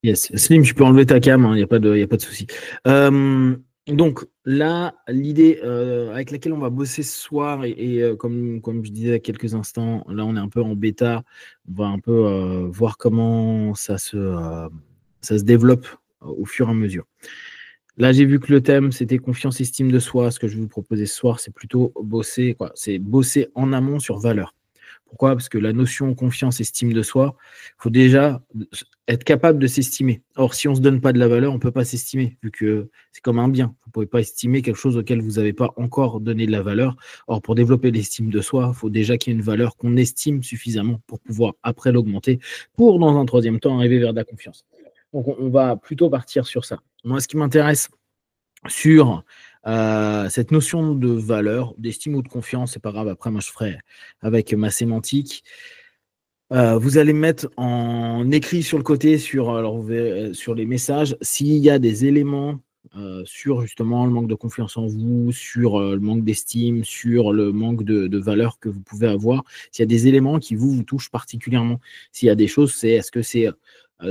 Yes. Slim, je peux enlever ta cam, il n'y a pas de souci. Donc là, l'idée avec laquelle on va bosser ce soir, et comme je disais il y a quelques instants, là on est un peu en bêta, on va un peu voir comment ça se développe au fur et à mesure. Là, j'ai vu que le thème, c'était confiance, estime de soi. Ce que je vais vous proposer ce soir, c'est plutôt bosser, quoi. C'est bosser en amont sur valeur. Pourquoi? Parce que la notion confiance, estime de soi, il faut déjà être capable de s'estimer. Or, si on ne se donne pas de la valeur, on ne peut pas s'estimer, vu que c'est comme un bien. Vous ne pouvez pas estimer quelque chose auquel vous n'avez pas encore donné de la valeur. Or, pour développer l'estime de soi, il faut déjà qu'il y ait une valeur qu'on estime suffisamment pour pouvoir après l'augmenter, pour, dans un troisième temps, arriver vers de la confiance. Donc, on va plutôt partir sur ça. Moi, ce qui m'intéresse sur cette notion de valeur, d'estime ou de confiance, c'est pas grave, après moi je ferai avec ma sémantique. Vous allez mettre en écrit sur le côté, alors vous verrez, sur les messages, s'il y a des éléments sur justement le manque de confiance en vous, sur le manque d'estime, sur le manque de valeur que vous pouvez avoir, s'il y a des éléments qui vous touchent particulièrement, s'il y a des choses, est-ce que c'est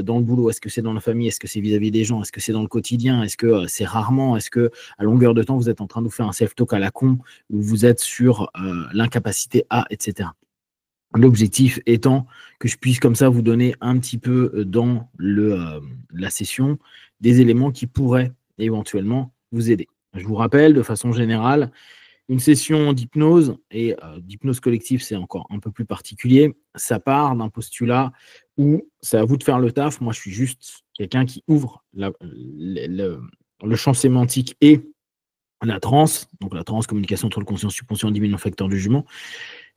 dans le boulot, est-ce que c'est dans la famille, est-ce que c'est vis-à-vis des gens, est-ce que c'est dans le quotidien, est-ce que c'est rarement, est-ce que à longueur de temps vous êtes en train de vous faire un self-talk à la con, où vous êtes sur l'incapacité à, etc. L'objectif étant que je puisse comme ça vous donner un petit peu dans la session des éléments qui pourraient éventuellement vous aider. Je vous rappelle de façon générale, une session d'hypnose, et d'hypnose collective, c'est encore un peu plus particulier, ça part d'un postulat où c'est à vous de faire le taf. Moi, je suis juste quelqu'un qui ouvre le champ sémantique et la transe, donc la transe, communication entre le conscient et le subconscient, diminue le facteur du jugement.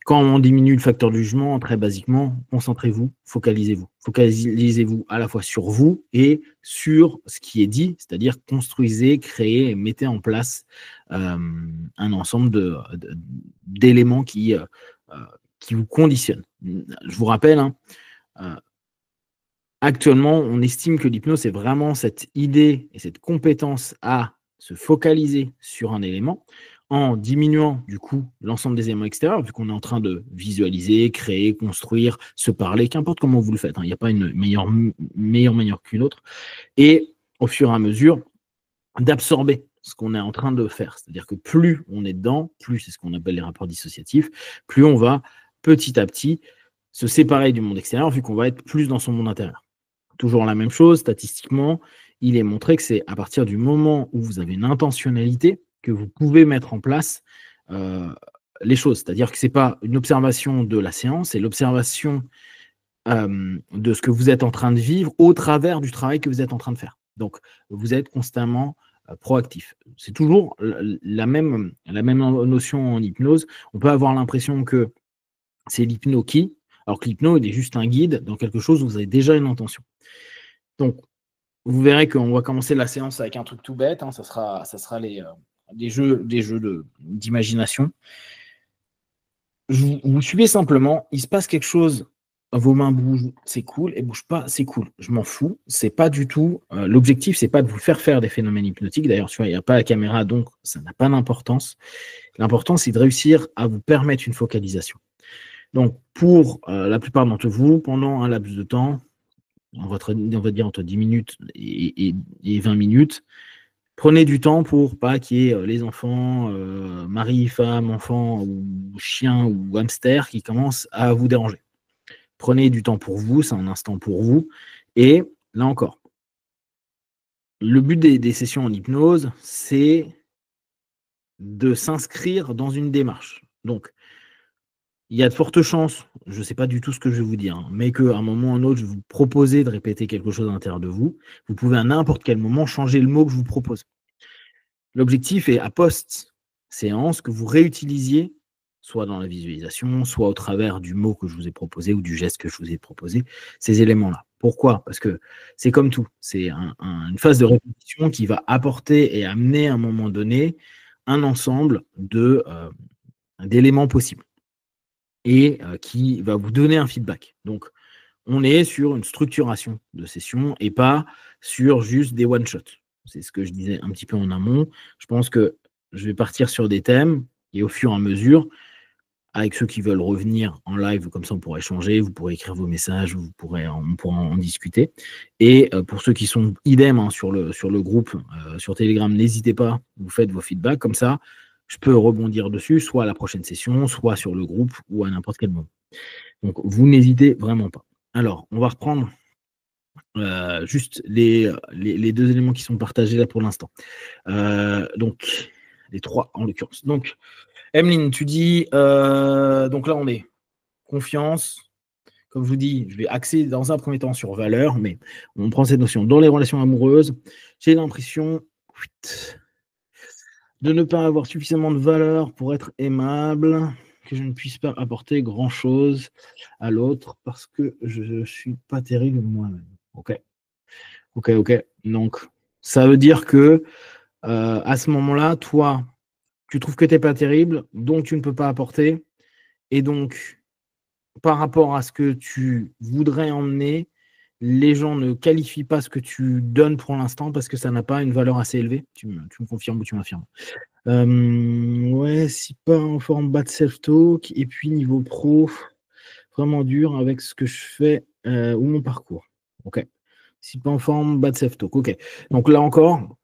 Quand on diminue le facteur du jugement, très basiquement, concentrez-vous, focalisez-vous. Focalisez-vous à la fois sur vous et sur ce qui est dit, c'est-à-dire construisez, créez et mettez en place un ensemble d'éléments qui vous conditionnent. Je vous rappelle, actuellement, on estime que l'hypnose, c'est vraiment cette idée et cette compétence à se focaliser sur un élément en diminuant du coup l'ensemble des éléments extérieurs, vu qu'on est en train de visualiser, créer, construire, se parler, qu'importe comment vous le faites. Il n'y a pas une meilleure manière qu'une autre. Et au fur et à mesure, d'absorber ce qu'on est en train de faire. C'est-à-dire que plus on est dedans, plus c'est ce qu'on appelle les rapports dissociatifs, plus on va petit à petit se séparer du monde extérieur, vu qu'on va être plus dans son monde intérieur. Toujours la même chose, statistiquement, il est montré que c'est à partir du moment où vous avez une intentionnalité que vous pouvez mettre en place les choses. C'est-à-dire que ce n'est pas une observation de la séance, c'est l'observation de ce que vous êtes en train de vivre au travers du travail que vous êtes en train de faire. Donc, vous êtes constamment proactif. C'est toujours la même notion en hypnose. On peut avoir l'impression que c'est l'hypno qui, alors que l'hypno est juste un guide dans quelque chose où vous avez déjà une intention. Donc, vous verrez qu'on va commencer la séance avec un truc tout bête. Ça sera des jeux d'imagination. Vous suivez simplement. Il se passe quelque chose. Vos mains bougent, c'est cool. Elles ne bougent pas, c'est cool. Je m'en fous. C'est pas du tout. L'objectif, c'est pas de vous faire des phénomènes hypnotiques. D'ailleurs, tu vois, il n'y a pas la caméra, donc ça n'a pas d'importance. L'important, c'est de réussir à vous permettre une focalisation. Donc, pour la plupart d'entre vous, pendant un laps de temps, on va dire entre 10 minutes et 20 minutes, prenez du temps pour pas qu'il y ait les enfants, mari, femme, enfant, ou chien ou hamster qui commencent à vous déranger. Prenez du temps pour vous, c'est un instant pour vous. Et là encore, le but des sessions en hypnose, c'est de s'inscrire dans une démarche. Donc, il y a de fortes chances, je ne sais pas du tout ce que je vais vous dire, mais qu'à un moment ou un autre, je vais vous proposer de répéter quelque chose à l'intérieur de vous. Vous pouvez à n'importe quel moment changer le mot que je vous propose. L'objectif est à post-séance que vous réutilisiez, soit dans la visualisation, soit au travers du mot que je vous ai proposé ou du geste que je vous ai proposé, ces éléments-là. Pourquoi? Parce que c'est comme tout, c'est une phase de répétition qui va apporter et amener à un moment donné un ensemble d'éléments possibles et qui va vous donner un feedback. Donc, on est sur une structuration de session et pas sur juste des one-shots. C'est ce que je disais un petit peu en amont. Je pense que je vais partir sur des thèmes et au fur et à mesure, avec ceux qui veulent revenir en live, comme ça on pourra échanger, vous pourrez écrire vos messages, on pourra en discuter. Et pour ceux qui sont idem hein, sur le groupe, sur Telegram, n'hésitez pas, vous faites vos feedbacks, comme ça je peux rebondir dessus, soit à la prochaine session, soit sur le groupe, ou à n'importe quel moment. Donc vous n'hésitez vraiment pas. Alors, on va reprendre juste les 2 éléments qui sont partagés là pour l'instant. Donc, les 3 en l'occurrence. Donc, Emeline, tu dis, donc là on est confiance. Comme je vous dis, je vais axer dans un premier temps sur valeur, mais on prend cette notion. Dans les relations amoureuses, j'ai l'impression de ne pas avoir suffisamment de valeur pour être aimable, que je ne puisse pas apporter grand-chose à l'autre parce que je ne suis pas terrible moi-même. Ok. Donc, ça veut dire que à ce moment-là, toi, tu trouves que tu n'es pas terrible, donc tu ne peux pas apporter. Et donc, par rapport à ce que tu voudrais emmener, les gens ne qualifient pas ce que tu donnes pour l'instant parce que ça n'a pas une valeur assez élevée. Tu me confirmes ou tu m'affirmes? Ouais, si pas en forme bas de self-talk, et puis niveau pro, vraiment dur avec ce que je fais ou mon parcours. Ok. Si pas en forme, bas de self-talk. Ok. Donc là encore,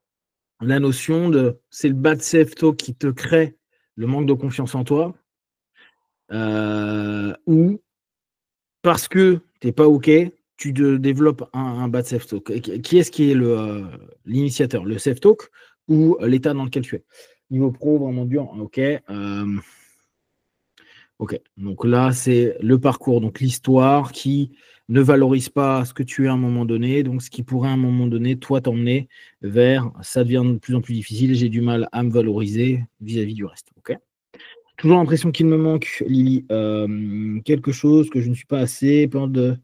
la notion de c'est le bad self-talk qui te crée le manque de confiance en toi, ou parce que tu n'es pas OK, tu développes un bad self-talk. Qui est-ce qui est l'initiateur? Le self-talk ou l'état dans lequel tu es? Niveau pro, vraiment dur, OK. OK. Donc là, c'est le parcours, donc l'histoire qui ne valorise pas ce que tu es à un moment donné, donc ce qui pourrait à un moment donné, toi, t'emmener vers ça devient de plus en plus difficile, j'ai du mal à me valoriser vis-à-vis du reste. OK. Toujours l'impression qu'il me manque, Lily, quelque chose, que je ne suis pas assez, peur de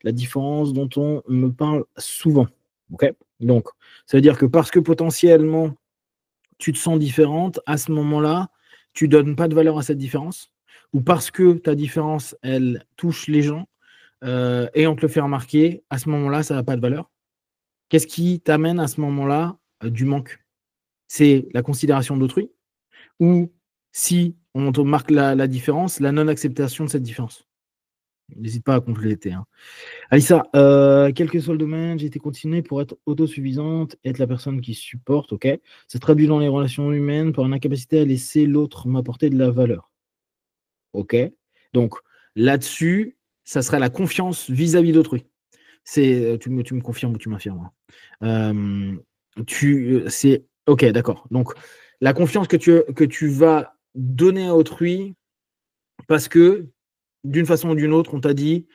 la différence dont on me parle souvent. OK. Donc, ça veut dire que parce que potentiellement tu te sens différente, à ce moment-là, tu donnes pas de valeur à cette différence, ou parce que ta différence, elle touche les gens, et on te le fait remarquer, à ce moment-là, ça n'a pas de valeur. Qu'est-ce qui t'amène à ce moment-là du manque? C'est la considération d'autrui, ou si on te marque la différence, la non-acceptation de cette différence? N'hésite pas à compléter, hein. Alissa, quel que soit le domaine, j'ai été continuée pour être autosuffisante, être la personne qui supporte, OK. Ça se traduit dans les relations humaines par une incapacité à laisser l'autre m'apporter de la valeur. OK. Donc là-dessus, ça serait la confiance vis-à-vis d'autrui. C'est, tu me confirmes ou tu m'affirmes, hein? C'est OK, d'accord. Donc la confiance que tu vas donner à autrui parce que, d'une façon ou d'une autre, on t'a dit: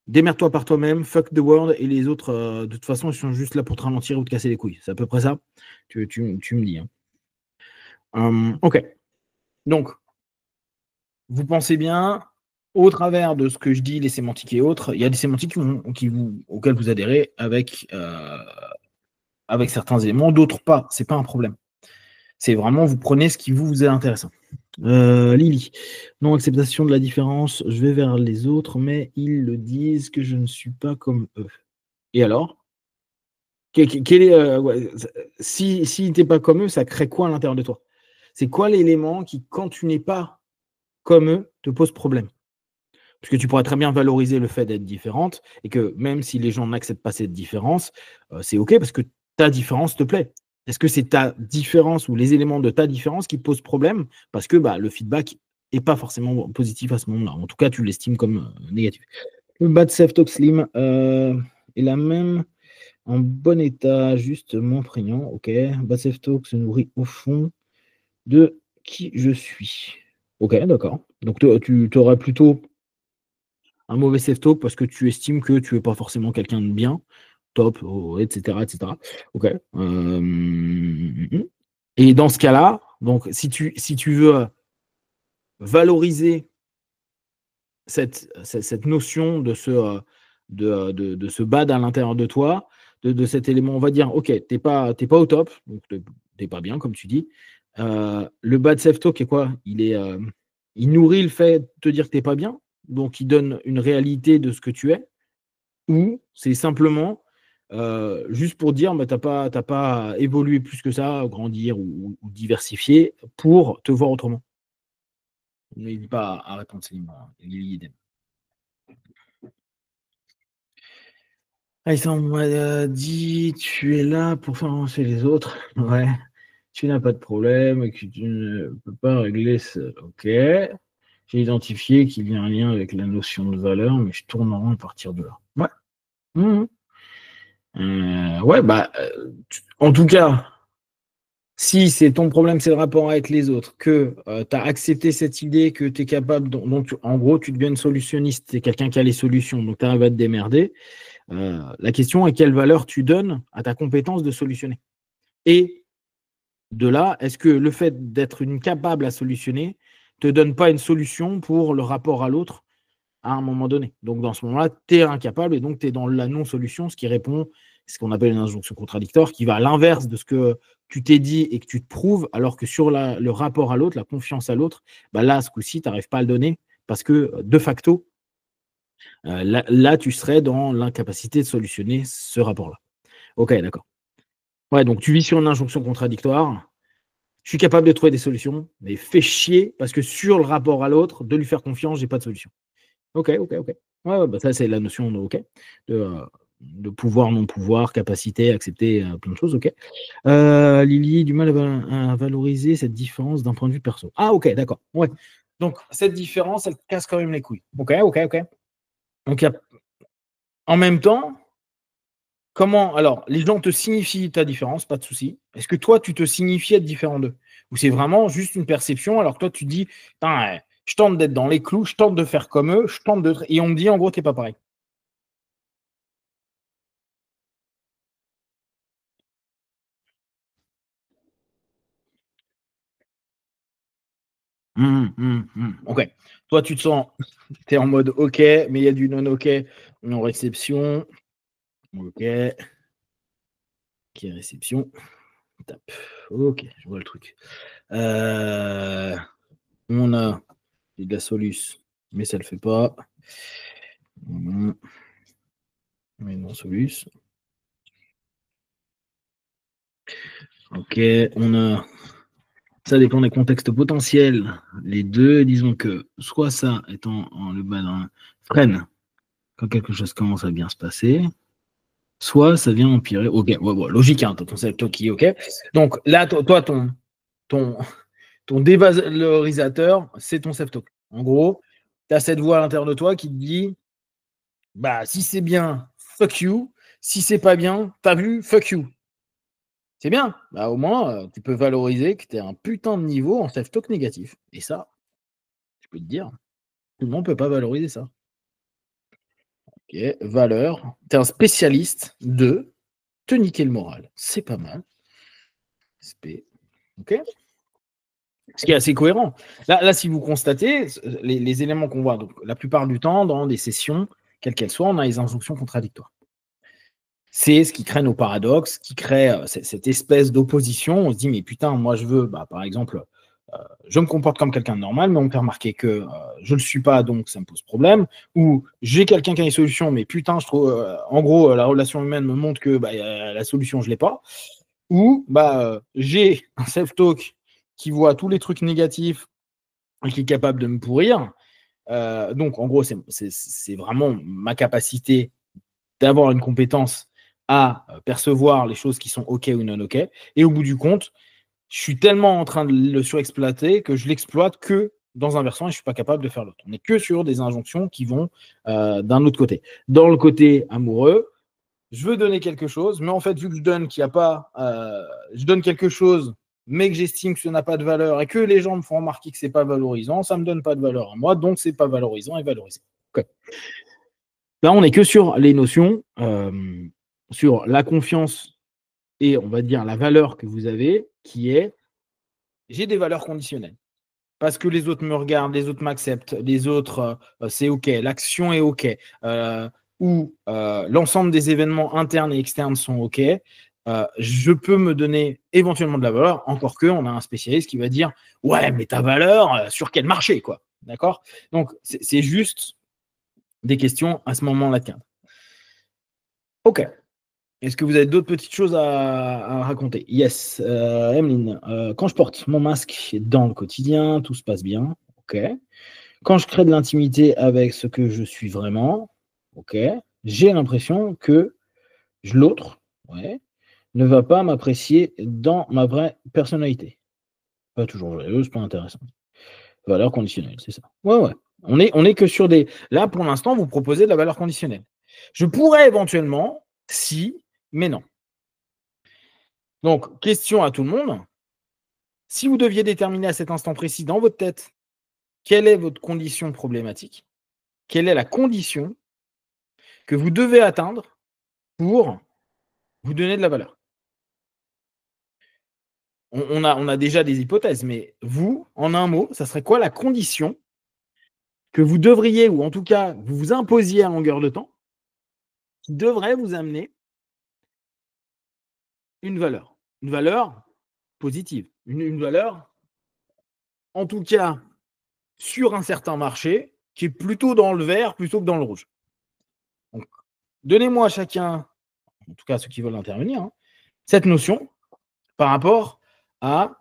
«Démerde-toi par toi-même, fuck the world et les autres, de toute façon, ils sont juste là pour te ralentir ou te casser les couilles». C'est à peu près ça? Tu me dis, hein? OK. Donc, vous pensez bien, au travers de ce que je dis, les sémantiques et autres, il y a des sémantiques auxquelles vous adhérez avec certains éléments, d'autres pas. C'est pas un problème. C'est vraiment, vous prenez ce qui vous est intéressant. Lily, non-acceptation de la différence, je vais vers les autres, mais ils le disent que je ne suis pas comme eux. Et alors? Quel est, ouais, si tu es pas comme eux, ça crée quoi à l'intérieur de toi? C'est quoi l'élément qui, quand tu n'es pas comme eux, te pose problème? Parce que tu pourrais très bien valoriser le fait d'être différente et que même si les gens n'acceptent pas cette différence, c'est OK parce que ta différence te plaît. Est-ce que c'est ta différence ou les éléments de ta différence qui te posent problème? Parce que, bah, le feedback est pas forcément positif à ce moment-là. En tout cas, tu l'estimes comme, négatif. Le bad self-talk slim, est la même en bon état, juste moins prégnant, OK. Bad self-talk se nourrit au fond de qui je suis. OK, d'accord. Donc tu aurais plutôt un mauvais self-talk parce que tu estimes que tu es pas forcément quelqu'un de bien, top, et cetera et cetera. OK, et dans ce cas-là, donc si tu veux valoriser cette notion de ce bad à l'intérieur de toi, de cet élément, on va dire, OK, tu es pas au top, donc tu es pas bien comme tu dis. Le bad self-talk est quoi? Il nourrit le fait de te dire que tu es pas bien, donc il donne une réalité de ce que tu es, ou c'est simplement, juste pour dire, bah, tu as pas évolué plus que ça, grandir ou diversifier pour te voir autrement? N'hésite pas à répondre, Céline. Idem. Ah, on m'a dit, tu es là pour faire avancer les autres. Ouais. Tu n'as pas de problème et que tu ne peux pas régler seul. Ok. J'ai identifié qu'il y a un lien avec la notion de valeur, mais je tourne en rond à partir de là. Ouais. Mhm. Ouais, bah, en tout cas, si c'est ton problème, c'est le rapport avec les autres, que tu as accepté cette idée, que tu es capable, donc en gros, tu deviens une solutionniste, tu es quelqu'un qui a les solutions, donc tu arrives à te démerder. La question est quelle valeur tu donnes à ta compétence de solutionner. Et de là, est-ce que le fait d'être une capable à solutionner te donne pas une solution pour le rapport à l'autre à un moment donné? Donc dans ce moment-là, tu es incapable et donc tu es dans la non-solution, ce qui répond, ce qu'on appelle une injonction contradictoire, qui va à l'inverse de ce que tu t'es dit et que tu te prouves, alors que sur le rapport à l'autre, la confiance à l'autre, bah là, ce coup-ci, tu n'arrives pas à le donner parce que de facto, là, tu serais dans l'incapacité de solutionner ce rapport-là. Ok, d'accord. Ouais, donc tu vis sur une injonction contradictoire. Je suis capable de trouver des solutions, mais fais chier parce que sur le rapport à l'autre, de lui faire confiance, j'ai pas de solution. Ok, ok, ok. Ouais, ouais, bah ça, c'est la notion de OK, de pouvoir, non-pouvoir, capacité, accepter plein de choses. Ok. Lily, du mal à valoriser cette différence d'un point de vue perso. Ah, ok, d'accord. Ouais. Donc, cette différence, elle casse quand même les couilles. Ok, ok, ok. Donc, en même temps, comment alors, les gens te signifient ta différence, pas de souci. Est-ce que toi, tu te signifies être différent d'eux? Ou c'est vraiment juste une perception, alors que toi, tu dis, putain, je tente d'être dans les clous, je tente de faire comme eux, je tente de. Et on me dit, en gros, t'es pas pareil. Ok. Toi, tu te sens, tu es en mode ok, mais il y a du non ok, non réception. Ok. Ok, réception. Tape. Ok, je vois le truc. On a de la solus, mais ça le fait pas. Mais non, solus. Ok, on a. Ça dépend des contextes potentiels. Les deux, disons que soit ça étant en le bas d'un freine quand quelque chose commence à bien se passer, soit ça vient empirer. Ok, ouais, ouais, logique, hein, ton concept qui ok. Donc là, toi, ton, ton dévalorisateur, c'est ton self-talk. En gros, tu as cette voix à l'intérieur de toi qui te dit bah, si c'est bien, fuck you. Si c'est pas bien, t'as vu, fuck you. C'est bien. Bah, au moins, tu peux valoriser que tu as un putain de niveau en self-talk négatif. Et ça, je peux te dire, tout le monde ne peut pas valoriser ça. Ok, valeur. Tu es un spécialiste de te niquer le moral. C'est pas mal. SP. Ok. Ce qui est assez cohérent. Là si vous constatez, les éléments qu'on voit, donc, la plupart du temps, dans des sessions, quelles qu'elles soient, on a les injonctions contradictoires. C'est ce qui crée nos paradoxes, qui crée cette espèce d'opposition. On se dit, mais putain, moi je veux, bah, par exemple, je me comporte comme quelqu'un de normal, mais on me fait remarquer que je ne le suis pas, donc ça me pose problème. Ou j'ai quelqu'un qui a une solution, mais putain, je trouve, en gros, la relation humaine me montre que bah, la solution, je ne l'ai pas. Ou bah, j'ai un self-talk qui voit tous les trucs négatifs et qui est capable de me pourrir. Donc, en gros, c'est vraiment ma capacité d'avoir une compétence à percevoir les choses qui sont OK ou non OK. Et au bout du compte, je suis tellement en train de le surexploiter que je l'exploite que dans un versant et je ne suis pas capable de faire l'autre. On n'est que sur des injonctions qui vont d'un autre côté. Dans le côté amoureux, je veux donner quelque chose, mais en fait, vu que je donne qu'il y a pas, je donne quelque chose, mais que j'estime que ça n'a pas de valeur et que les gens me font remarquer que c'est pas valorisant, ça me donne pas de valeur à moi, donc c'est pas valorisant et valorisé. Okay. Là, on n'est que sur les notions, sur la confiance et on va dire la valeur que vous avez, qui est j'ai des valeurs conditionnelles. Parce que les autres me regardent, les autres m'acceptent, les autres, c'est OK, l'action est OK, ou l'ensemble des événements internes et externes sont OK, je peux me donner éventuellement de la valeur, encore qu'on a un spécialiste qui va dire ouais, mais ta valeur, sur quel marché, quoi. D'accord. Donc, c'est juste des questions à ce moment-là de cadre. OK. Est-ce que vous avez d'autres petites choses à raconter? Yes. Emeline, quand je porte mon masque dans le quotidien, tout se passe bien. OK. Quand je crée de l'intimité avec ce que je suis vraiment, OK, j'ai l'impression que l'autre, ouais, ne va pas m'apprécier dans ma vraie personnalité. Pas toujours joyeuse, pas intéressante. Valeur conditionnelle, c'est ça. Ouais, ouais. On est que sur des là, pour l'instant, vous proposez de la valeur conditionnelle. Je pourrais éventuellement, si, mais non. Donc, question à tout le monde, si vous deviez déterminer à cet instant précis dans votre tête, quelle est votre condition problématique? Quelle est la condition que vous devez atteindre pour vous donner de la valeur? On a déjà des hypothèses, mais vous, en un mot, ça serait quoi la condition que vous devriez, ou en tout cas, vous vous imposiez à longueur de temps, qui devrait vous amener une valeur? Une valeur positive, une valeur, en tout cas, sur un certain marché, qui est plutôt dans le vert plutôt que dans le rouge. Donc, donnez-moi chacun, en tout cas ceux qui veulent intervenir, hein, cette notion par rapport à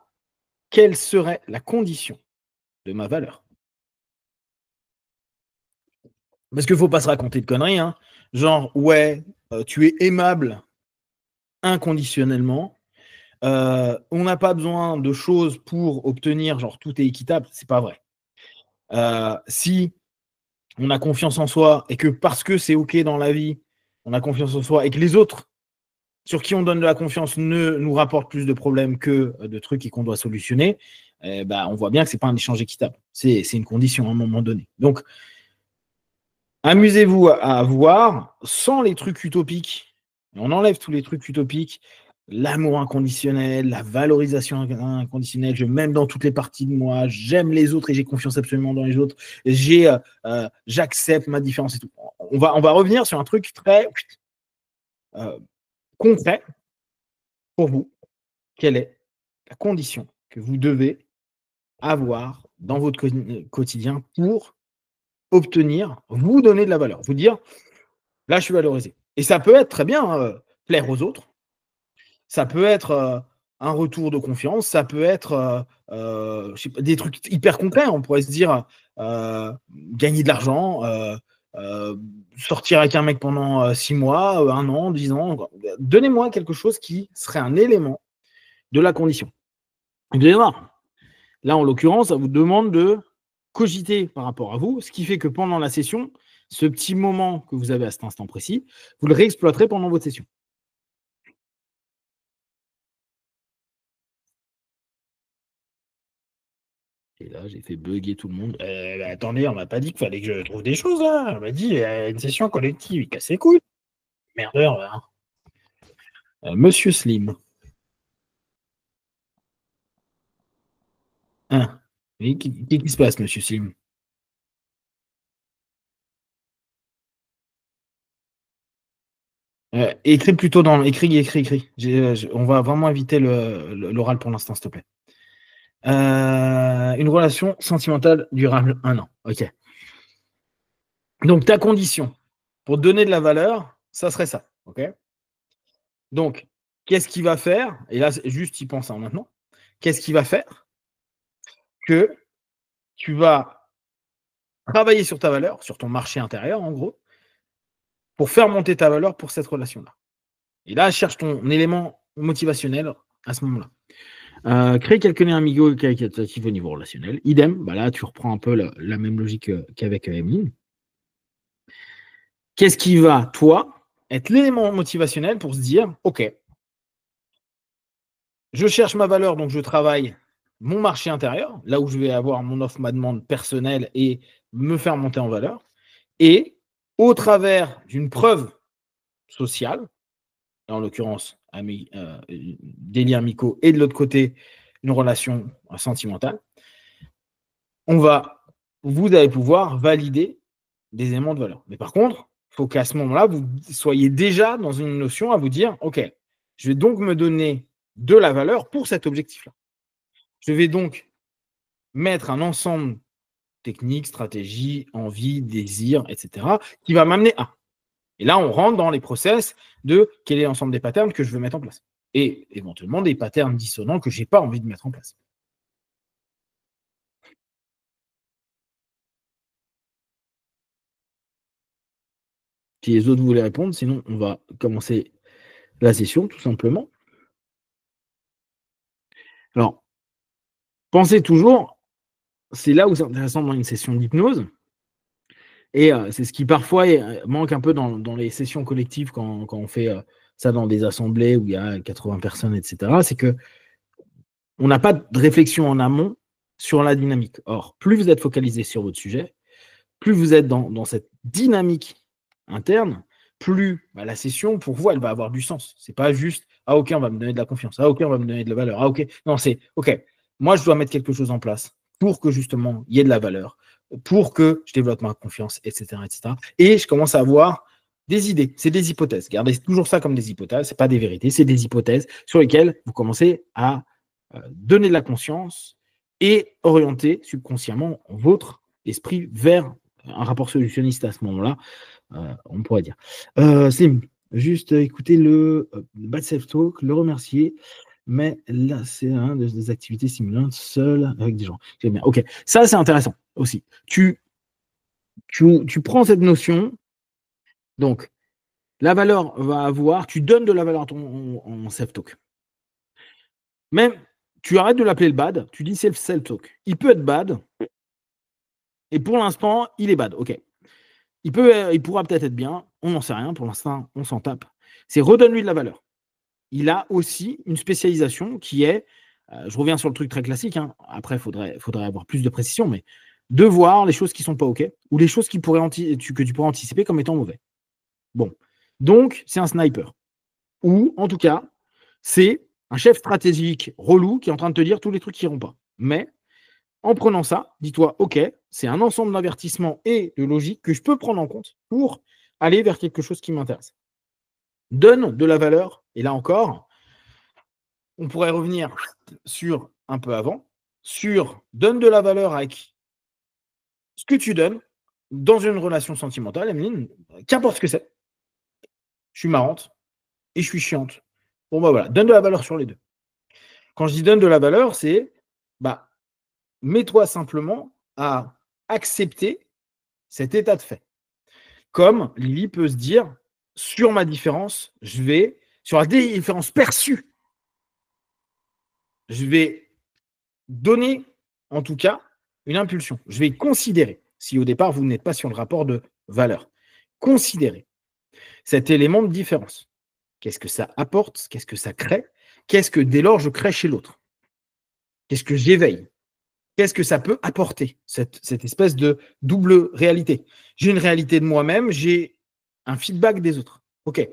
quelle serait la condition de ma valeur. Parce qu'il ne faut pas se raconter de conneries, hein. Genre, ouais, tu es aimable inconditionnellement. On n'a pas besoin de choses pour obtenir, genre, tout est équitable. C'est pas vrai. Si on a confiance en soi et que parce que c'est OK dans la vie, on a confiance en soi et que les autres sur qui on donne de la confiance ne nous rapportent plus de problèmes que de trucs et qu'on doit solutionner, bah, on voit bien que c'est pas un échange équitable. C'est une condition à un moment donné. Donc, amusez-vous à voir sans les trucs utopiques. On enlève tous les trucs utopiques. L'amour inconditionnel, la valorisation inconditionnelle, je m'aime dans toutes les parties de moi, j'aime les autres et j'ai confiance absolument dans les autres, j'accepte ma différence et tout. On va revenir sur un truc très concret pour vous. Quelle est la condition que vous devez avoir dans votre quotidien pour obtenir, vous donner de la valeur, vous dire là, je suis valorisé. Et ça peut être très bien plaire aux autres, ça peut être un retour de confiance, ça peut être je sais pas, des trucs hyper concrets. On pourrait se dire gagner de l'argent, sortir avec un mec pendant 6 mois, 1 an, 10 ans. Donnez-moi quelque chose qui serait un élément de la condition. Vous allez voir. Là, en l'occurrence, ça vous demande de cogiter par rapport à vous, ce qui fait que pendant la session, ce petit moment que vous avez à cet instant précis, vous le réexploiterez pendant votre session. Et là, j'ai fait bugger tout le monde. Bah, attendez, on m'a pas dit qu'il fallait que je trouve des choses là. On m'a dit une session collective, il casse les couilles. Merdeur, là. Monsieur Slim. Hein. Et qu'est-ce qui se passe, Monsieur Slim? Écris plutôt dans. Écris. On va vraiment éviter l'oral pour l'instant, s'il te plaît. Une relation sentimentale durable 1 an. Ok. Donc, ta condition pour donner de la valeur, ça serait ça. Ok. Donc, qu'est-ce qui va faire, et là, juste y pense maintenant, qu'est-ce qui va faire que tu vas travailler sur ta valeur, sur ton marché intérieur, en gros, pour faire monter ta valeur pour cette relation-là. Et là, cherche ton élément motivationnel à ce moment-là. Créer quelques liens amicaux qualitatifs au niveau relationnel. Idem, bah là, tu reprends un peu la même logique qu'avec Emeline. Qu'est-ce qui va, toi, être l'élément motivationnel pour se dire, OK, je cherche ma valeur, donc je travaille mon marché intérieur, là où je vais avoir mon offre, ma demande personnelle et me faire monter en valeur. Et au travers d'une preuve sociale, en l'occurrence des liens amicaux, et de l'autre côté, une relation sentimentale, vous allez pouvoir valider des éléments de valeur. Mais par contre, il faut qu'à ce moment-là, vous soyez déjà dans une notion à vous dire, OK, je vais donc me donner de la valeur pour cet objectif-là. Je vais donc mettre un ensemble technique, stratégie, envie, désir, etc., qui va m'amener à. Et là, on rentre dans les process de quel est l'ensemble des patterns que je veux mettre en place. Et éventuellement des patterns dissonants que je n'ai pas envie de mettre en place. Si les autres voulaient répondre, sinon on va commencer la session, tout simplement. Alors, pensez toujours, c'est là où c'est intéressant dans une session d'hypnose, et c'est ce qui parfois manque un peu dans les sessions collectives quand on fait ça dans des assemblées où il y a 80 personnes, etc., c'est que on n'a pas de réflexion en amont sur la dynamique. Or, plus vous êtes focalisé sur votre sujet, plus vous êtes dans cette dynamique interne, plus la session, pour vous, elle va avoir du sens. C'est pas juste, ah ok, on va me donner de la confiance, ah ok, on va me donner de la valeur, ah ok. Non, c'est, ok, moi je dois mettre quelque chose en place pour que justement il y ait de la valeur, pour que je développe ma confiance, etc., etc. Et je commence à avoir des idées, c'est des hypothèses. Gardez toujours ça comme des hypothèses, c'est pas des vérités, c'est des hypothèses sur lesquelles vous commencez à donner de la conscience et orienter subconsciemment votre esprit vers un rapport solutionniste à ce moment-là, on pourrait dire. Slim, juste écouter le Bad Self Talk, le remercier, mais là, c'est des activités stimulantes seules avec des gens. J'aime bien. Ok, ça, c'est intéressant aussi. Tu prends cette notion, donc la valeur va avoir, tu donnes de la valeur à ton en self-talk. Même, tu arrêtes de l'appeler le bad, tu dis c'est le self-talk. Il peut être bad, et pour l'instant, il est bad. Ok. Il pourra peut-être être bien, on n'en sait rien, pour l'instant, on s'en tape. C'est redonne-lui de la valeur. Il a aussi une spécialisation qui est, je reviens sur le truc très classique, hein, après, il faudrait avoir plus de précision, mais de voir les choses qui ne sont pas OK ou les choses que tu pourrais anticiper comme étant mauvais. Bon. Donc, c'est un sniper. Ou, en tout cas, c'est un chef stratégique relou qui est en train de te dire tous les trucs qui n'iront pas. Mais en prenant ça, dis-toi, OK, c'est un ensemble d'avertissements et de logique que je peux prendre en compte pour aller vers quelque chose qui m'intéresse. Donne de la valeur, et là encore, on pourrait revenir sur un peu avant, sur donne de la valeur avec ce que tu donnes dans une relation sentimentale, Emeline, qu'importe ce que c'est. Je suis marrante et je suis chiante. Bon, bah voilà, donne de la valeur sur les deux. Quand je dis donne de la valeur, c'est mets-toi simplement à accepter cet état de fait. Comme Lily peut se dire, sur ma différence, sur la différence perçue, je vais donner, en tout cas, une impulsion. Je vais considérer, si au départ, vous n'êtes pas sur le rapport de valeur, considérer cet élément de différence. Qu'est-ce que ça apporte? Qu'est-ce que ça crée? Qu'est-ce que dès lors je crée chez l'autre? Qu'est-ce que j'éveille? Qu'est-ce que ça peut apporter, cette espèce de double réalité? J'ai une réalité de moi-même, j'ai un feedback des autres. OK.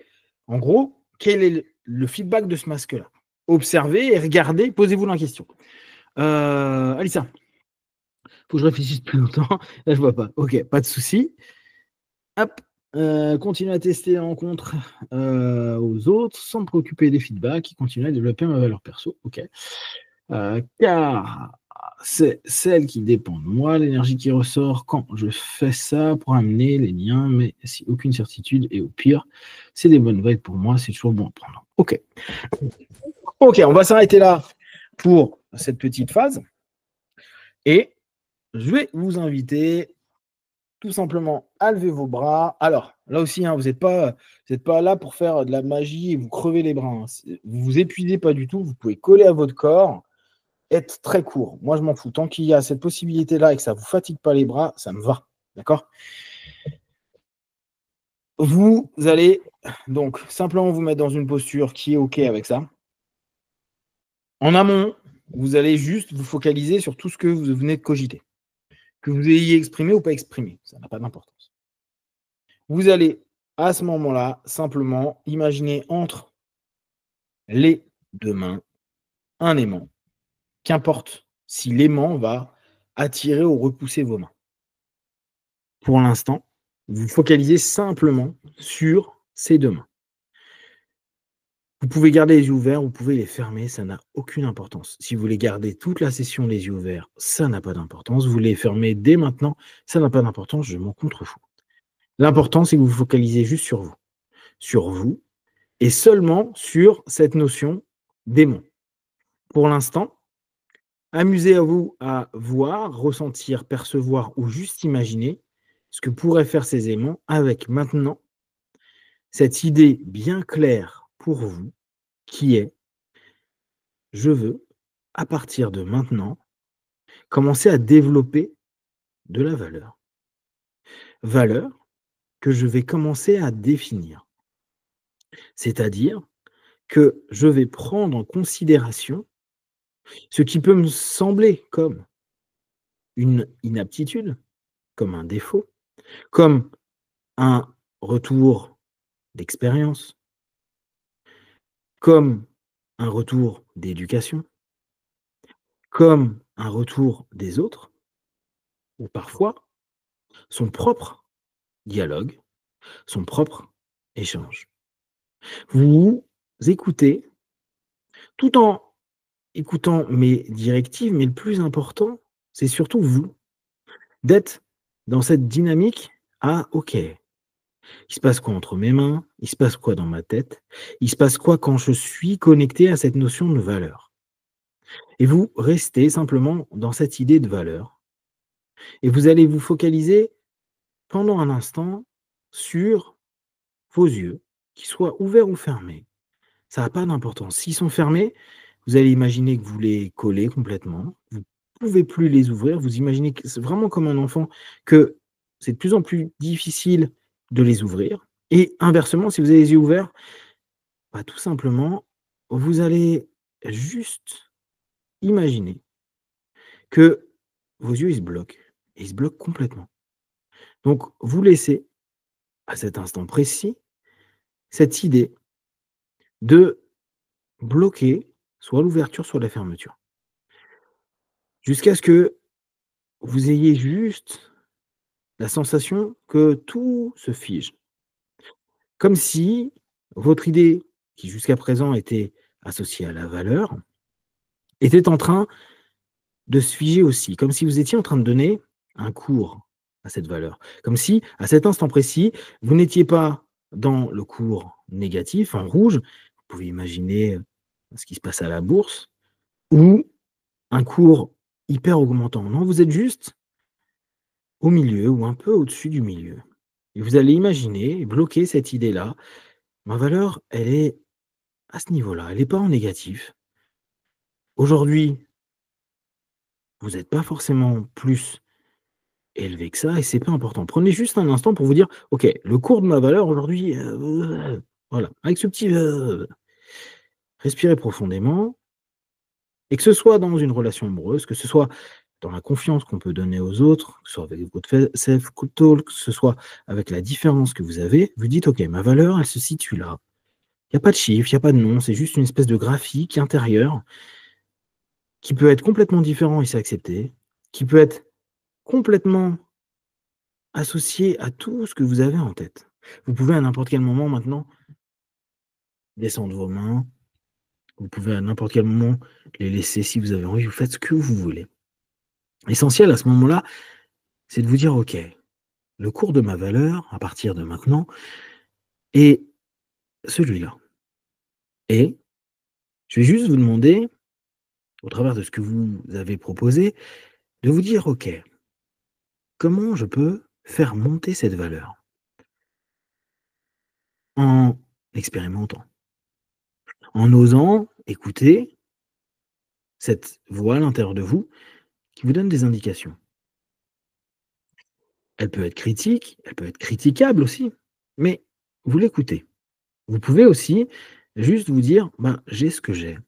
En gros, quel est le feedback de ce masque-là? Observez et regardez, posez-vous la question. Alissa, il faut que je réfléchisse plus longtemps. Là, je vois pas. OK, pas de souci. Hop. Continuer à tester la rencontre aux autres sans me préoccuper des feedbacks, continuer à développer ma valeur perso. OK. Car c'est celle qui dépend de moi, l'énergie qui ressort quand je fais ça pour amener les liens, mais si aucune certitude, et au pire, c'est des bonnes nouvelles pour moi, c'est toujours bon à prendre. Ok. Ok, on va s'arrêter là pour cette petite phase. Et je vais vous inviter tout simplement à lever vos bras. Alors, là aussi, vous n'êtes pas là pour faire de la magie et vous crever les bras. Vous vous épuisez pas du tout, vous pouvez coller à votre corps. Être très court. Moi, je m'en fous. Tant qu'il y a cette possibilité-là et que ça ne vous fatigue pas les bras, ça me va. D'accord? Vous allez donc simplement vous mettre dans une posture qui est OK avec ça. En amont, vous allez juste vous focaliser sur tout ce que vous venez de cogiter. Que vous ayez exprimé ou pas exprimé, ça n'a pas d'importance. Vous allez, à ce moment-là, simplement imaginer entre les deux mains un aimant. Qu'importe si l'aimant va attirer ou repousser vos mains. Pour l'instant, vous focalisez simplement sur ces deux mains. Vous pouvez garder les yeux ouverts, vous pouvez les fermer, ça n'a aucune importance. Si vous voulez garder toute la session les yeux ouverts, ça n'a pas d'importance. Vous les fermez dès maintenant, ça n'a pas d'importance, je m'en contrefous. L'important, c'est que vous vous focalisez juste sur vous, et seulement sur cette notion d'aimant. Pour l'instant, amusez-vous à voir, ressentir, percevoir ou juste imaginer ce que pourraient faire ces aimants avec maintenant cette idée bien claire pour vous qui est: «Je veux, à partir de maintenant, commencer à développer de la valeur». Valeur que je vais commencer à définir. C'est-à-dire que je vais prendre en considération ce qui peut me sembler comme une inaptitude, comme un défaut, comme un retour d'expérience, comme un retour d'éducation, comme un retour des autres, ou parfois son propre dialogue, son propre échange. Vous écoutez tout en écoutant mes directives, mais le plus important, c'est surtout vous, d'être dans cette dynamique: «Ah OK, il se passe quoi entre mes mains? Il se passe quoi dans ma tête? Il se passe quoi quand je suis connecté à cette notion de valeur?» Et vous restez simplement dans cette idée de valeur et vous allez vous focaliser pendant un instant sur vos yeux, qu'ils soient ouverts ou fermés. Ça n'a pas d'importance. S'ils sont fermés, vous allez imaginer que vous les collez complètement. Vous ne pouvez plus les ouvrir. Vous imaginez que c'est vraiment comme un enfant, que c'est de plus en plus difficile de les ouvrir. Et inversement, si vous avez les yeux ouverts, bah, tout simplement, vous allez juste imaginer que vos yeux, ils se bloquent. Et ils se bloquent complètement. Donc, vous laissez, à cet instant précis, cette idée de bloquer soit l'ouverture, soit la fermeture. Jusqu'à ce que vous ayez juste la sensation que tout se fige. Comme si votre idée, qui jusqu'à présent était associée à la valeur, était en train de se figer aussi. Comme si vous étiez en train de donner un cours à cette valeur. Comme si, à cet instant précis, vous n'étiez pas dans le cours négatif, en rouge. Vous pouvez imaginer ce qui se passe à la bourse, ou un cours hyper augmentant. Non, vous êtes juste au milieu ou un peu au-dessus du milieu. Et vous allez imaginer, bloquer cette idée-là: «Ma valeur, elle est à ce niveau-là, elle est pas en négatif. Aujourd'hui, vous êtes pas forcément plus élevé que ça et c'est pas important». Prenez juste un instant pour vous dire: «OK, le cours de ma valeur aujourd'hui, voilà, avec ce petit, respirez profondément». Et que ce soit dans une relation amoureuse, que ce soit dans la confiance qu'on peut donner aux autres, que ce soit avec votre self talk, que ce soit avec la différence que vous avez, vous dites: «OK, ma valeur, elle se situe là». Il y a pas de chiffre, il y a pas de nom, c'est juste une espèce de graphique intérieur qui peut être complètement différent et c'est accepté, qui peut être complètement associé à tout ce que vous avez en tête. Vous pouvez à n'importe quel moment maintenant descendre vos mains, vous pouvez à n'importe quel moment les laisser si vous avez envie, vous faites ce que vous voulez. L'essentiel à ce moment-là, c'est de vous dire: «OK, le cours de ma valeur à partir de maintenant est celui-là». Et je vais juste vous demander, au travers de ce que vous avez proposé, de vous dire: «OK, comment je peux faire monter cette valeur?» En expérimentant, en osant écouter cette voix à l'intérieur de vous qui vous donne des indications. Elle peut être critique, elle peut être critiquable aussi, mais vous l'écoutez. Vous pouvez aussi juste vous dire: «Ben, j'ai ce que j'ai».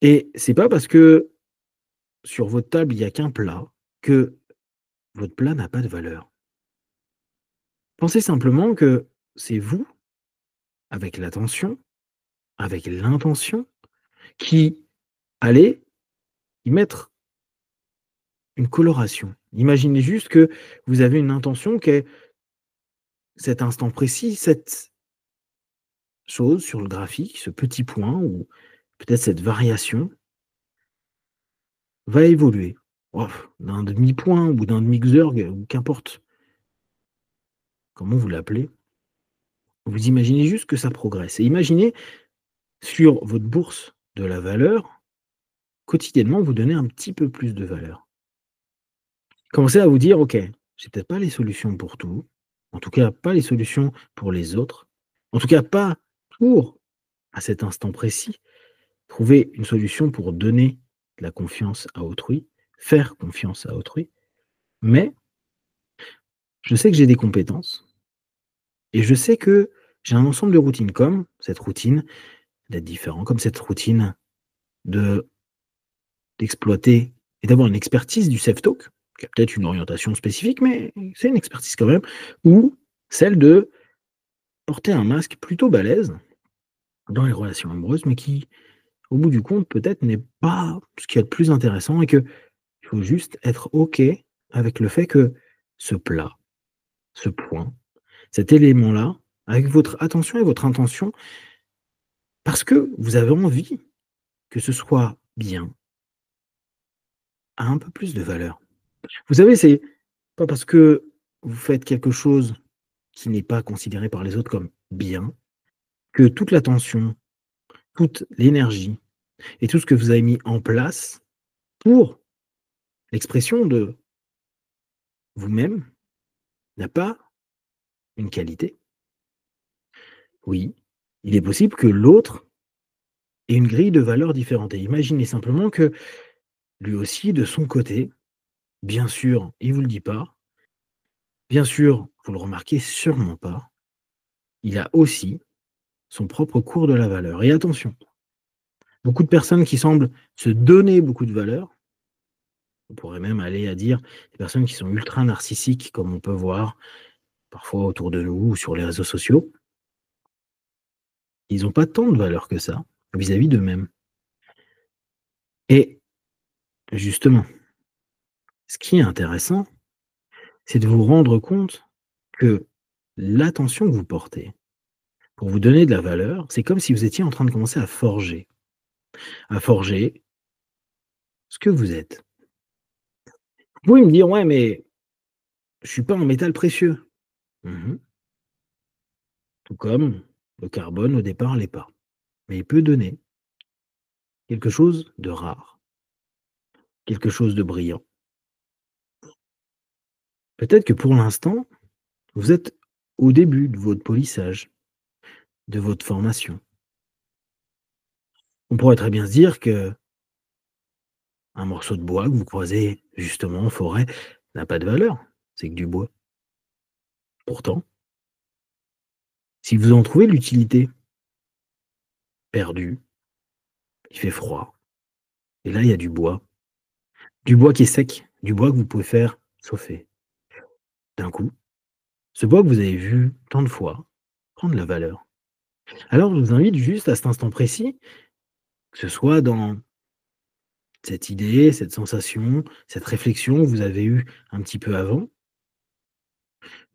Et c'est pas parce que sur votre table, il y a qu'un plat, que votre plat n'a pas de valeur. Pensez simplement que c'est vous, avec l'attention, avec l'intention, qui allez y mettre une coloration. Imaginez juste que vous avez une intention qui est cet instant précis, cette chose sur le graphique, ce petit point ou peut-être cette variation va évoluer. Oh, d'un demi-point ou d'un demi-xerg ou qu'importe comment vous l'appelez. Vous imaginez juste que ça progresse et imaginez sur votre bourse de la valeur, quotidiennement, vous donnez un petit peu plus de valeur. Commencez à vous dire: «OK, j'ai peut-être pas les solutions pour tout, en tout cas pas les solutions pour les autres, en tout cas pas pour, à cet instant précis, trouver une solution pour donner de la confiance à autrui, faire confiance à autrui, mais je sais que j'ai des compétences et je sais que j'ai un ensemble de routines, comme cette routine d'être différent, comme cette routine de d'exploiter et d'avoir une expertise du self-talk, qui a peut-être une orientation spécifique, mais c'est une expertise quand même, ou celle de porter un masque plutôt balèze dans les relations amoureuses, mais qui, au bout du compte, peut-être n'est pas ce qu'il y a de plus intéressant et qu'il faut juste être OK avec le fait que ce plat, ce point, cet élément-là, avec votre attention et votre intention, parce que vous avez envie que ce soit bien, a un peu plus de valeur. Vous savez, c'est pas parce que vous faites quelque chose qui n'est pas considéré par les autres comme bien, que toute l'attention, toute l'énergie et tout ce que vous avez mis en place pour l'expression de vous-même n'a pas une qualité. Oui, il est possible que l'autre ait une grille de valeurs différente. Et imaginez simplement que lui aussi, de son côté, bien sûr, il vous le dit pas, bien sûr, vous le remarquez sûrement pas, il a aussi son propre cours de la valeur. Et attention, beaucoup de personnes qui semblent se donner beaucoup de valeur, on pourrait même aller à dire des personnes qui sont ultra narcissiques, comme on peut voir parfois autour de nous ou sur les réseaux sociaux, ils n'ont pas tant de valeur que ça vis-à-vis d'eux-mêmes. Et justement, ce qui est intéressant, c'est de vous rendre compte que l'attention que vous portez pour vous donner de la valeur, c'est comme si vous étiez en train de commencer à forger ce que vous êtes. Vous pouvez me dire, ouais, mais je suis pas un métal précieux. Mhm. Tout comme le carbone au départ l'est pas. Mais il peut donner quelque chose de rare, quelque chose de brillant. Peut-être que pour l'instant, vous êtes au début de votre polissage, de votre formation. On pourrait très bien se dire que un morceau de bois que vous croisez justement en forêt n'a pas de valeur, c'est que du bois. Pourtant, si vous en trouvez l'utilité, perdu, il fait froid, et là il y a du bois qui est sec, du bois que vous pouvez faire chauffer. D'un coup, ce bois que vous avez vu tant de fois prend de la valeur. Alors je vous invite juste à cet instant précis, que ce soit dans cette idée, cette sensation, cette réflexion que vous avez eue un petit peu avant,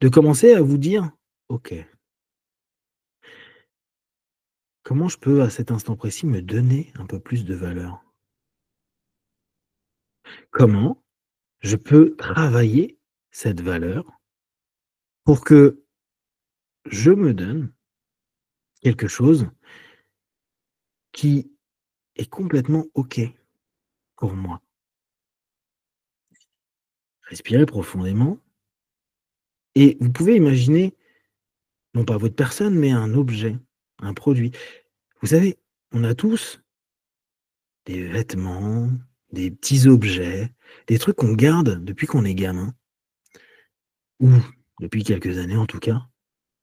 de commencer à vous dire: «OK, comment je peux à cet instant précis me donner un peu plus de valeur? Comment je peux travailler cette valeur pour que je me donne quelque chose qui est complètement OK pour moi?» Respirez profondément et vous pouvez imaginer, non pas votre personne, mais un objet, un produit. Vous savez, on a tous des vêtements, des petits objets, des trucs qu'on garde depuis qu'on est gamin, ou depuis quelques années en tout cas,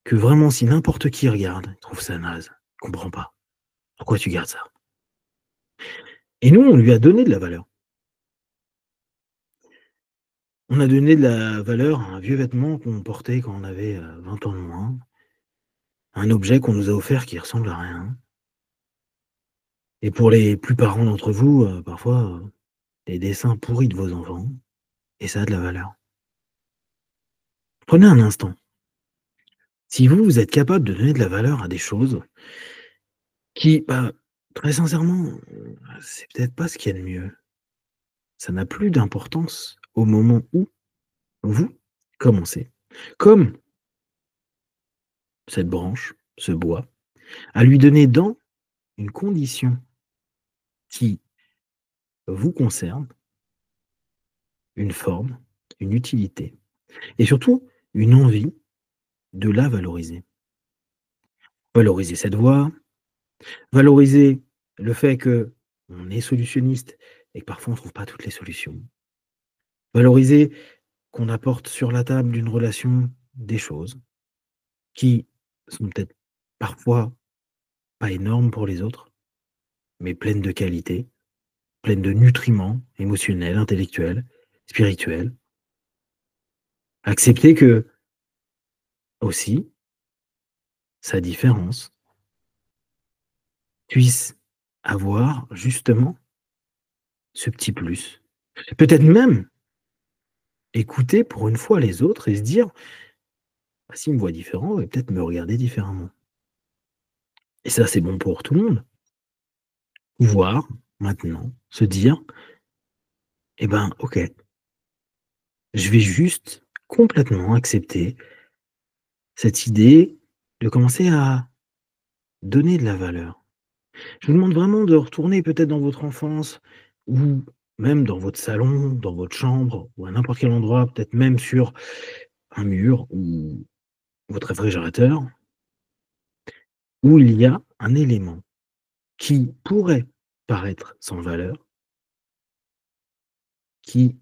que vraiment si n'importe qui regarde, il trouve ça naze, il comprend pas. Pourquoi tu gardes ça? Et nous, on lui a donné de la valeur. On a donné de la valeur à un vieux vêtement qu'on portait quand on avait, 20 ans de moins, un objet qu'on nous a offert qui ressemble à rien. Et pour les plus parents d'entre vous, parfois, des dessins pourris de vos enfants, et ça a de la valeur. Prenez un instant. Si vous, vous êtes capable de donner de la valeur à des choses qui, bah, très sincèrement, c'est peut-être pas ce qu'il y a de mieux. Ça n'a plus d'importance au moment où vous commencez. Comme cette branche, ce bois, à lui donner dans une condition qui vous concerne, une forme, une utilité et surtout une envie de la valoriser. Valoriser cette voix, valoriser le fait qu'on est solutionniste et que parfois on ne trouve pas toutes les solutions. Valoriser qu'on apporte sur la table d'une relation des choses qui sont peut-être parfois pas énormes pour les autres, mais pleines de qualité, pleines de nutriments émotionnels, intellectuels, spirituels. Accepter que, aussi, sa différence puisse avoir justement ce petit plus. Peut-être même écouter pour une fois les autres et se dire: «Bah, s'ils me voient différent, ils vont peut-être me regarder différemment» et ça, c'est bon pour tout le monde. Pouvoir maintenant se dire: «Eh ben, OK, je vais juste complètement accepter cette idée de commencer à donner de la valeur». Je vous demande vraiment de retourner peut-être dans votre enfance ou même dans votre salon, dans votre chambre ou à n'importe quel endroit, peut-être même sur un mur ou votre réfrigérateur, où il y a un élément qui pourrait paraître sans valeur, qui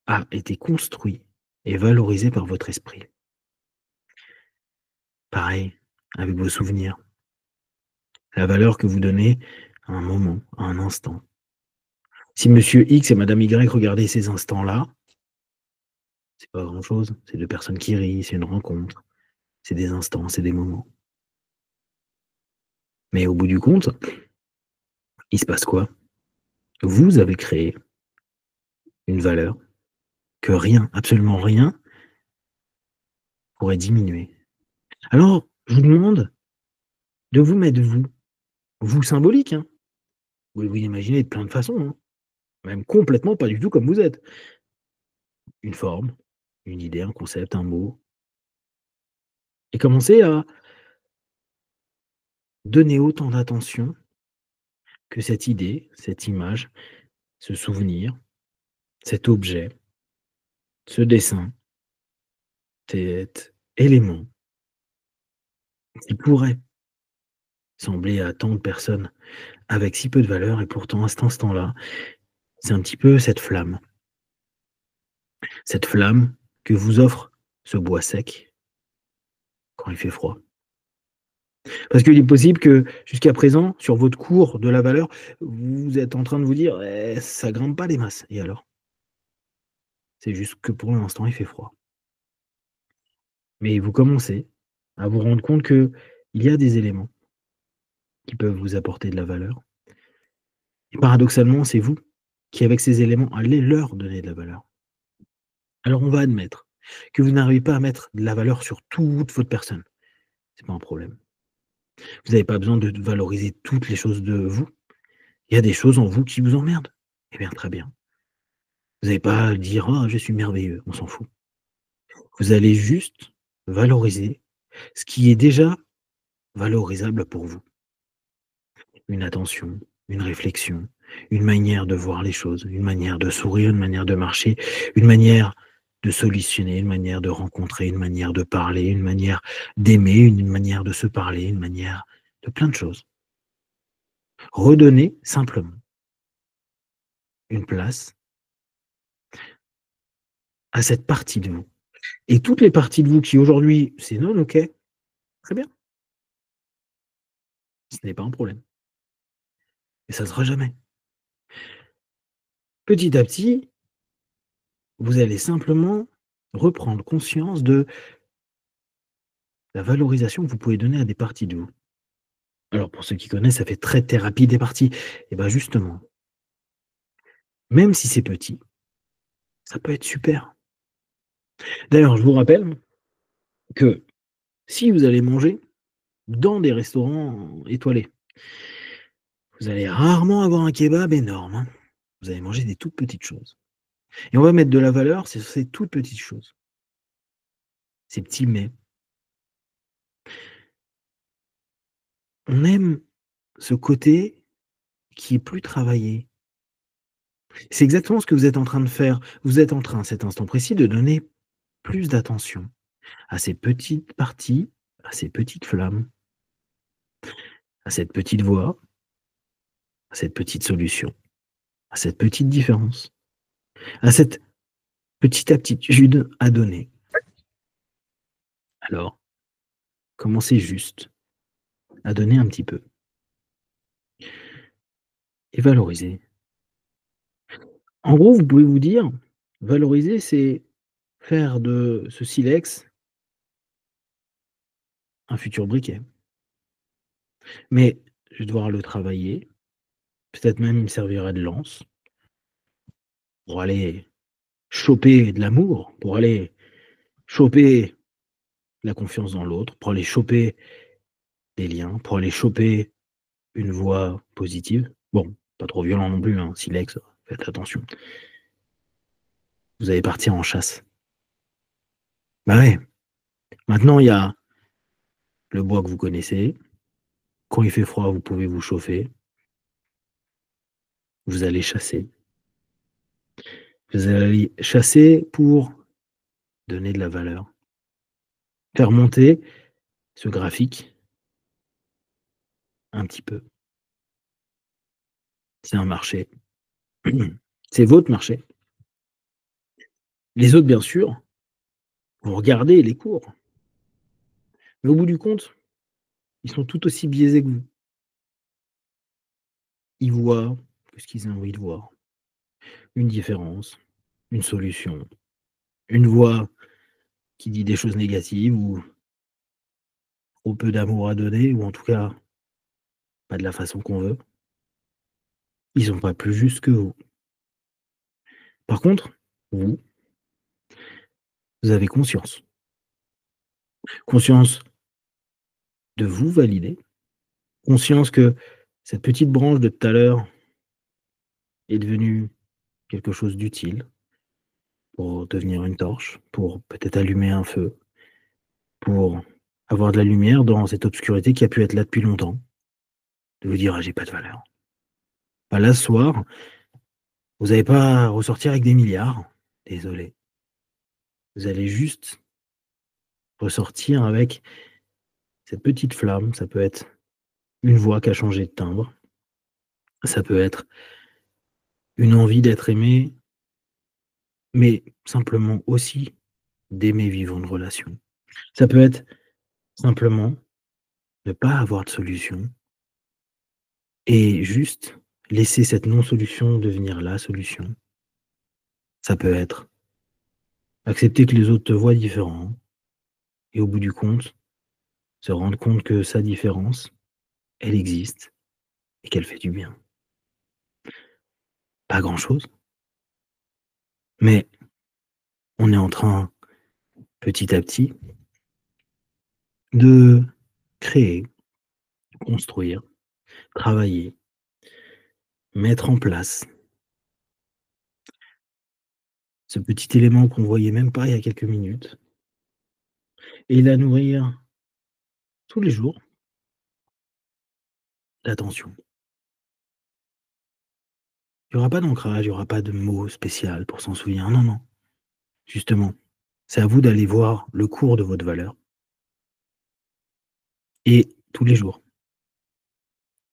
a été construit et valorisé par votre esprit. Pareil avec vos souvenirs, la valeur que vous donnez à un moment, à un instant. Si monsieur X et madame Y regardaient ces instants-là, c'est pas grand-chose, c'est 2 personnes qui rient, c'est une rencontre, c'est des instants, c'est des moments. Mais au bout du compte, il se passe quoi? Vous avez créé une valeur que rien, absolument rien pourrait diminuer. Alors, je vous demande de vous mettre vous, vous symbolique, hein. Vous pouvez vous imaginer de plein de façons, hein, même complètement pas du tout comme vous êtes. Une forme, une idée, un concept, un mot et commencez à donner autant d'attention que cette idée, cette image, ce souvenir, cet objet, ce dessin, cet élément qui pourrait sembler à tant de personnes avec si peu de valeur et pourtant à cet instant-là, c'est un petit peu cette flamme que vous offre ce bois sec quand il fait froid. Parce qu'il est possible que jusqu'à présent, sur votre cours de la valeur, vous êtes en train de vous dire: «Eh, ça grimpe pas des masses» et alors? C'est juste que pour l'instant, il fait froid. Mais vous commencez à vous rendre compte qu'il y a des éléments qui peuvent vous apporter de la valeur et paradoxalement, c'est vous qui, avec ces éléments, allez leur donner de la valeur. Alors on va admettre que vous n'arrivez pas à mettre de la valeur sur toute votre personne. C'est pas un problème. Vous n'avez pas besoin de valoriser toutes les choses de vous. Il y a des choses en vous qui vous emmerdent. Eh bien, très bien. Vous n'avez pas à dire: «Oh, je suis merveilleux», on s'en fout. Vous allez juste valoriser ce qui est déjà valorisable pour vous. Une attention, une réflexion, une manière de voir les choses, une manière de sourire, une manière de marcher, une manière de solutionner, une manière de rencontrer, une manière de parler, une manière d'aimer, une manière de se parler, une manière de plein de choses. Redonnez simplement une place à cette partie de vous. Et toutes les parties de vous qui aujourd'hui, c'est non OK, très bien, ce n'est pas un problème et ça ne sera jamais. Petit à petit, vous allez simplement reprendre conscience de la valorisation que vous pouvez donner à des parties de vous. Alors pour ceux qui connaissent, ça fait très thérapie des parties. Et ben justement, même si c'est petit, ça peut être super. D'ailleurs, je vous rappelle que si vous allez manger dans des restaurants étoilés, vous allez rarement avoir un kebab énorme, hein. Vous allez manger des toutes petites choses. Et on va mettre de la valeur, c'est sur ces toutes petites choses, ces petits mets. On aime ce côté qui est plus travaillé. C'est exactement ce que vous êtes en train de faire. Vous êtes en train, à cet instant précis, de donner plus d'attention, à ces petites parties, à ces petites flammes, à cette petite voix, à cette petite solution, à cette petite différence, à cette petite aptitude à donner. Alors, commencez juste à donner un petit peu et valoriser. En gros, vous pouvez vous dire, valoriser, c'est faire de ce silex un futur briquet. Mais je vais devoir le travailler, peut-être même il me servira de lance pour aller choper de l'amour, pour aller choper la confiance dans l'autre, pour aller choper des liens, pour aller choper une voix positive. Bon, pas trop violent non plus, hein, silex, faites attention. Vous allez partir en chasse. Bah ouais, maintenant il y a le bois que vous connaissez. Quand il fait froid, vous pouvez vous chauffer. Vous allez chasser. Vous allez chasser pour donner de la valeur. Faire monter ce graphique un petit peu. C'est un marché. C'est votre marché. Les autres, bien sûr, vont regarder les cours. Mais au bout du compte, ils sont tout aussi biaisés que vous. Ils voient que ce qu'ils ont envie de voir. Une différence, une solution, une voix qui dit des choses négatives ou trop peu d'amour à donner, ou en tout cas pas de la façon qu'on veut. Ils sont pas plus justes que vous. Par contre, vous, vous avez conscience. Conscience de vous valider. Conscience que cette petite branche de tout à l'heure est devenue quelque chose d'utile pour devenir une torche, pour peut-être allumer un feu, pour avoir de la lumière dans cette obscurité qui a pu être là depuis longtemps. De vous dire: «Ah, j'ai pas de valeur». Bah, là, ce soir, vous allez pas ressortir avec des milliards, désolé. Vous allez juste ressortir avec cette petite flamme. Ça peut être une voix qui a changé de timbre, ça peut être une envie d'être aimé, mais simplement aussi d'aimer vivre une relation. Ça peut être simplement ne pas avoir de solution et juste laisser cette non-solution devenir la solution. Ça peut être accepter que les autres te voient différent et au bout du compte, se rendre compte que sa différence, elle existe et qu'elle fait du bien. Pas grand-chose, mais on est en train, petit à petit, de créer, construire, travailler, mettre en place ce petit élément qu'on voyait même pas il y a quelques minutes et la nourrir tous les jours d'attention. Il y aura pas d'ancrage, il y aura pas de mot spécial pour s'en souvenir. Non, non. Justement, c'est à vous d'aller voir le cours de votre valeur et tous les jours,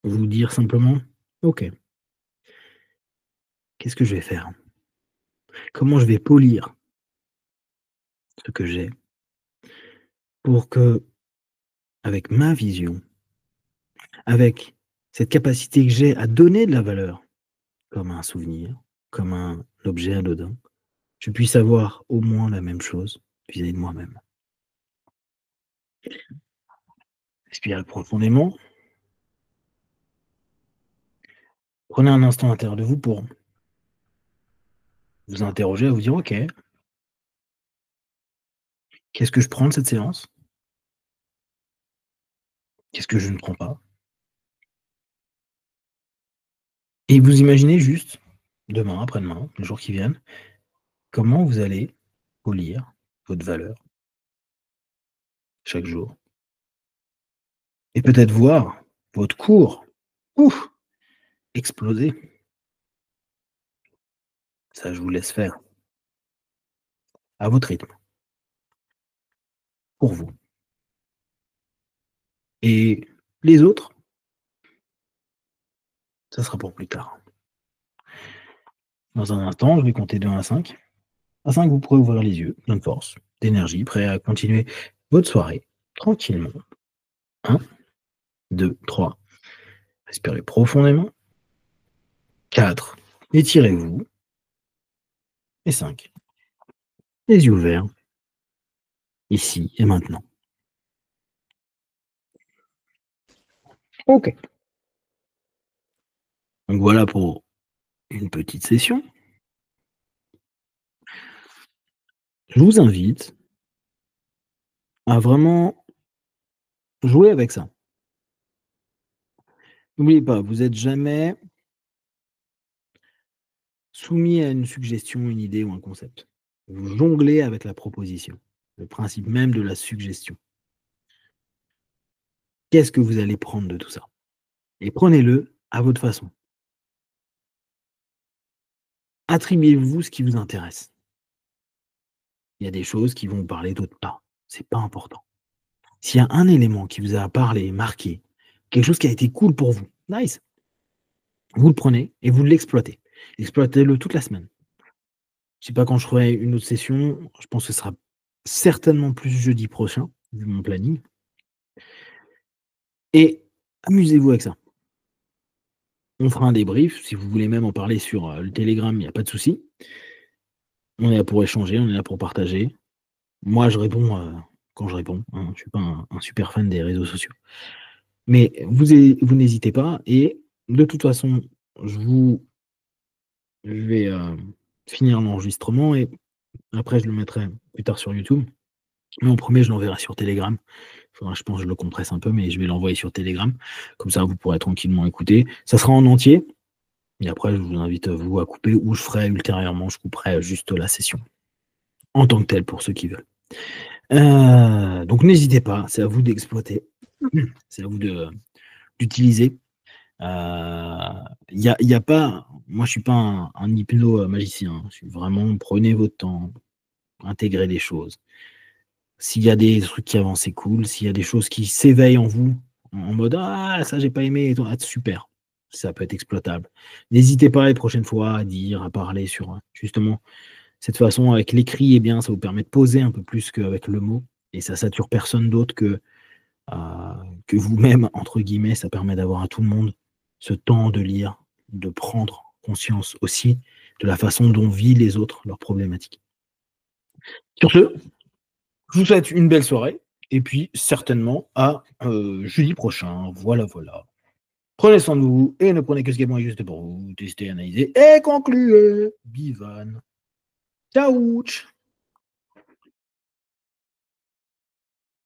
vous dire simplement: «OK, qu'est-ce que je vais faire? Comment je vais polir ce que j'ai pour que, avec ma vision, avec cette capacité que j'ai à donner de la valeur, comme un souvenir, comme un objet anodin, je puisse avoir au moins la même chose vis-à-vis de moi-même». Respirez profondément, prenez un instant à l'intérieur de vous pour vous interroger, à vous dire: «OK, qu'est-ce que je prends de cette séance? Qu'est-ce que je ne prends pas?» Et vous imaginez juste, demain, après-demain, les jours qui viennent, comment vous allez polir votre valeur chaque jour et peut-être voir votre cours, ouf, exploser. Ça, je vous laisse faire à votre rythme. pour vous. Et les autres, ça sera pour plus tard. Dans un instant, je vais compter de 1 à 5. À 5, vous pourrez ouvrir les yeux, plein de force, d'énergie, prêt à continuer votre soirée tranquillement. 1, 2, 3. Respirez profondément. 4. Étirez-vous. Et 5. Les yeux ouverts, ici et maintenant. Ok. Donc voilà pour une petite session. Je vous invite à vraiment jouer avec ça. N'oubliez pas, vous n'êtes jamais soumis à une suggestion, une idée ou un concept. Vous jonglez avec la proposition, le principe même de la suggestion. Qu'est-ce que vous allez prendre de tout ça? Et prenez-le à votre façon. Attribuez-vous ce qui vous intéresse. Il y a des choses qui vont vous parler, d'autres pas. C'est pas important. S'il y a un élément qui vous a parlé, marqué, quelque chose qui a été cool pour vous, nice. Vous le prenez et vous l'exploitez. Exploitez-le toute la semaine. Je sais pas quand je ferai une autre session, je pense que ce sera certainement plus jeudi prochain, vu mon planning. Et amusez-vous avec ça. On fera un débrief, si vous voulez même en parler sur, le Telegram, il y a pas de souci. On est là pour échanger, on est là pour partager. Moi, je réponds, quand je réponds, hein, je suis pas un super fan des réseaux sociaux. Mais vous n'hésitez pas et de toute façon, je vais, finir l'enregistrement et après je le mettrai plus tard sur YouTube. Mais en premier, je l'enverrai sur Telegram. Faudra, je pense, que je le compresse un peu, mais je vais l'envoyer sur Telegram. Comme ça, vous pourrez tranquillement écouter. Ça sera en entier. Et après, je vous invite, vous, à couper ou je ferai ultérieurement, je couperai juste la session en tant que telle pour ceux qui veulent. Donc n'hésitez pas, c'est à vous d'exploiter. C'est à vous d'utiliser. Y a pas, moi je suis pas un hypno-magicien. Je suis vraiment, prenez votre temps, intégrez des choses. S'il y a des trucs qui avancent, c'est cool. S'il y a des choses qui s'éveillent en vous, en mode ah ça j'ai pas aimé, et tout, ah, super, ça peut être exploitable. N'hésitez pas les prochaines fois à dire, à parler sur justement cette façon avec l'écrit, eh bien ça vous permet de poser un peu plus qu'avec le mot et ça sature personne d'autre que vous-même entre guillemets. Ça permet d'avoir à tout le monde ce temps de lire, de prendre conscience aussi de la façon dont vivent les autres leurs problématiques. Sur ce, je vous souhaite une belle soirée et puis certainement à jeudi prochain. Voilà, voilà. Prenez soin de vous et ne prenez que ce qui est bon et juste pour vous. Testez, analysez et concluez. Bivan. Ciao.